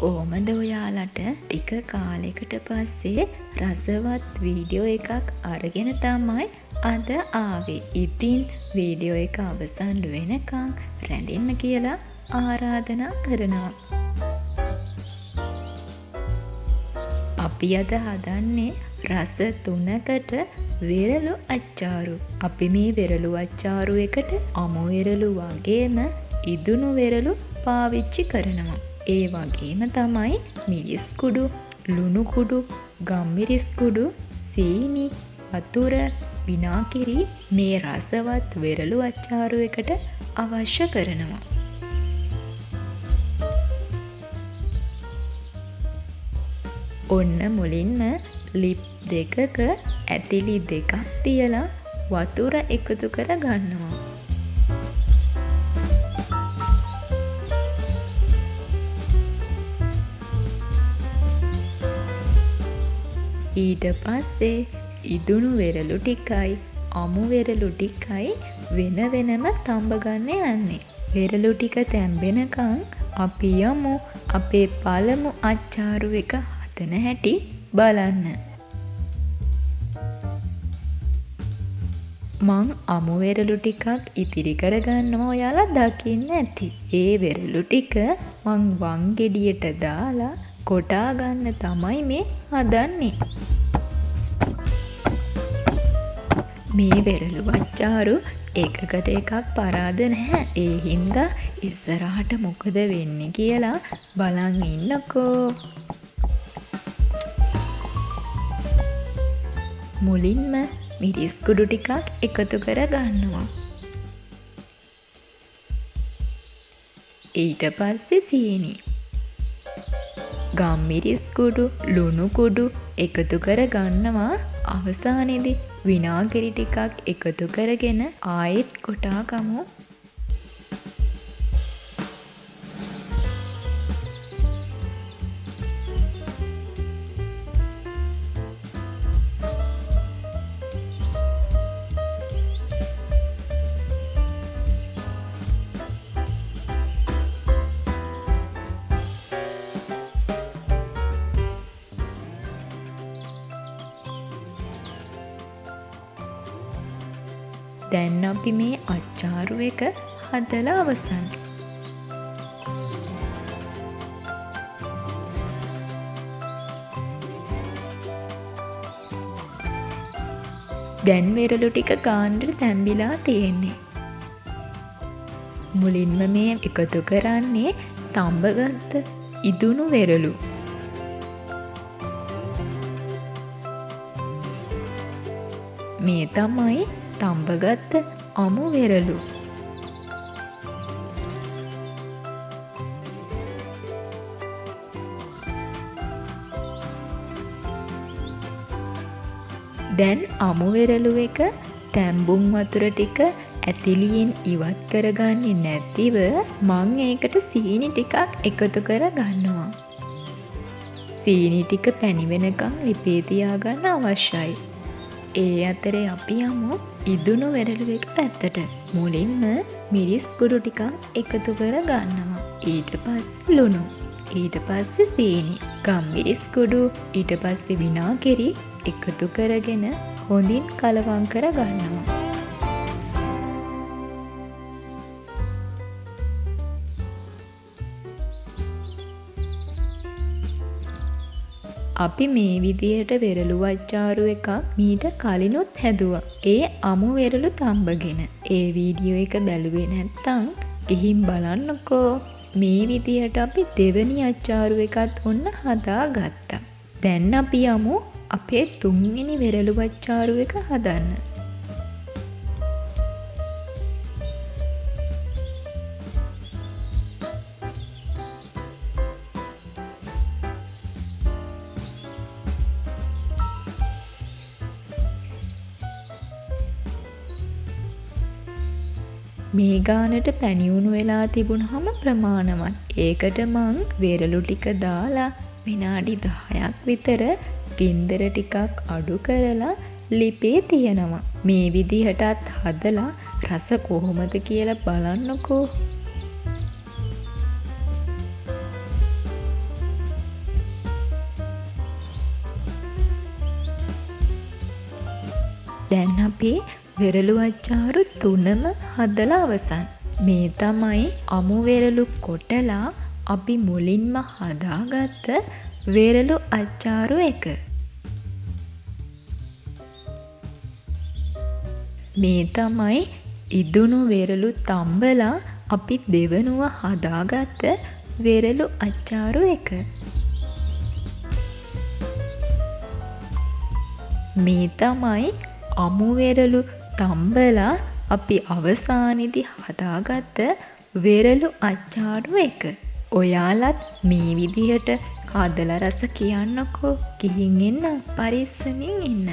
කොහොමද ඔයාලට ටික කාලයකට පස්සේ රසවත් වීඩියෝ එකක් අරගෙන තමයි අද ආවේ. ඉතින් වීඩියෝ එක අවසන් වෙනකන් රැඳෙන්න කියලා ආරාධනා කරනවා. අපි අද හදන්නේ රස 3කට වෙරළු අච්චාරු. අපි මේ වෙරළු අච්චාරු එකට අමු වෙරළු වගේම ඉදුණු වෙරළු පාවිච්චි කරනවා. ඒ වගේම තමයි මිරිස් කුඩු, ලුණු කුඩු, ගම්මිරිස් කුඩු, සීනි, වතුර, විනාගිරි මේ රසවත් වෙරළු අච්චාරු එකට අවශ්‍ය කරනවා. ඔන්න මුලින්ම ලිප් දෙකක ඇතිලි දෙකක් තියලා වතුර එකතු කර ගන්නවා. ඊට පස්සේ ඉදුණු වෙරළු ටිකයි අමු වෙරළු ටිකයි වෙන වෙනම තඹ ගන්න යන්නේ. වෙරළු ටික තැම්බෙනකන් අපි යමු අපේ පළමු අච්චාරු එක හදන හැටි බලන්න. මං අමු වෙරළු ටිකක් ඉතිරි කරගන්නවා ඔයාලා දකින්න ඇති. ඒ වෙරළු ටික මං වන් ගෙඩියට දාලා කොටා ගන්න තමයි මේ හදන්නේ. මේ වෙරළු අච්චාරු එකකට එකක් පරාද නැහැ. ඒ හින්දා ඉස්සරහට මොකද වෙන්නේ කියලා බලන් ඉන්නකෝ. මුලින්ම මිරිස් කුඩු ටිකක් එකතු කර ගන්නවා. ඊට පස්සේ සීනි, ගම්මිරිස් කුඩු, ලුණු කුඩු එකතු කර ගන්නවා. අවසානයේදී විනාගිරි ටිකක් එකතු කරගෙන ආයෙත් කොටා ගමු. දැන් අපි මේ අච්චාරු එක හදලා අවසන්. දැන් වෙරළු ටික ගානට තැම්බිලා තියෙන්නේ. මුලින්ම මේ එකතු කරන්නේ තඹගත්ත ඉදුණු වෙරළු. මේ තමයි තඹගත්ත අමු වෙරළු. දැන් අමු වෙරළු එක තැම්බුම් වතුර ටික ඇතිලියෙන් ඉවත් කරගන්නේ නැතිව මං ඒකට සීනි ටිකක් එකතු කර ගන්නවා. සීනි ටික පැණි වෙනකන් ලිපේ තියාගන්න අවශ්‍යයි. ඒ අතරේ අපි යමු ඉදුණු වෙරළු එක පැත්තට. මුලින්ම මිරිස් කුඩු ටිකක් එකතු කර ගන්නවා. ඊට පස්සේ ලුණු, ඊට පස්සේ සීනි, ගම්මිරිස් කුඩු, ඊට පස්සේ විනාගිරි එකතු කරගෙන හොඳින් කලවම් කර ගන්නවා. අපි මේ විදියට වෙරළු අච්චාරු එකක් මීට කලිනුත් හැදුවා. ඒ අමු වෙරළු තඹගෙන. ඒ වීඩියෝ එක බැලුවේ නැත්නම් ගිහින් බලන්නකෝ. මේ විදියට අපි දෙවෙනි අච්චාරු එකත් ඔන්න හදාගත්තා. දැන් අපි යමු අපේ තුන්වෙනි වෙරළු අච්චාරු එක හදන්න. මේ ගානට පැණියුණු වෙලා තිබුණාම ප්‍රමාණවත්. ඒකට මං වෙරළු ටික දාලා විනාඩි 10ක් විතර ගින්දර ටිකක් අඩු කරලා ලිපේ තියනවා. මේ විදිහටත් හදලා රස කොහොමද කියලා බලන්නකෝ. දැන් අපි වෙරළු අච්චාරු 3ම හදලා අවසන්. මේ තමයි අමු වෙරළු කොටලා අපි මුලින්ම හදාගත්ත වෙරළු අච්චාරු එක. මේ තමයි ඉදුණු වෙරළු තම්බලා අපි දෙවනුව හදාගත්ත වෙරළු අච්චාරු එක. මේ තමයි අමු වෙරළු තම්බලා අපි අවසානයේදී හදාගත්ත වෙරළු අච්චාරු එක. ඔයාලත් මේ විදිහට හදලා රස කියන්නකෝ. ගිහින් එන්න, පරිස්සමින් ඉන්න.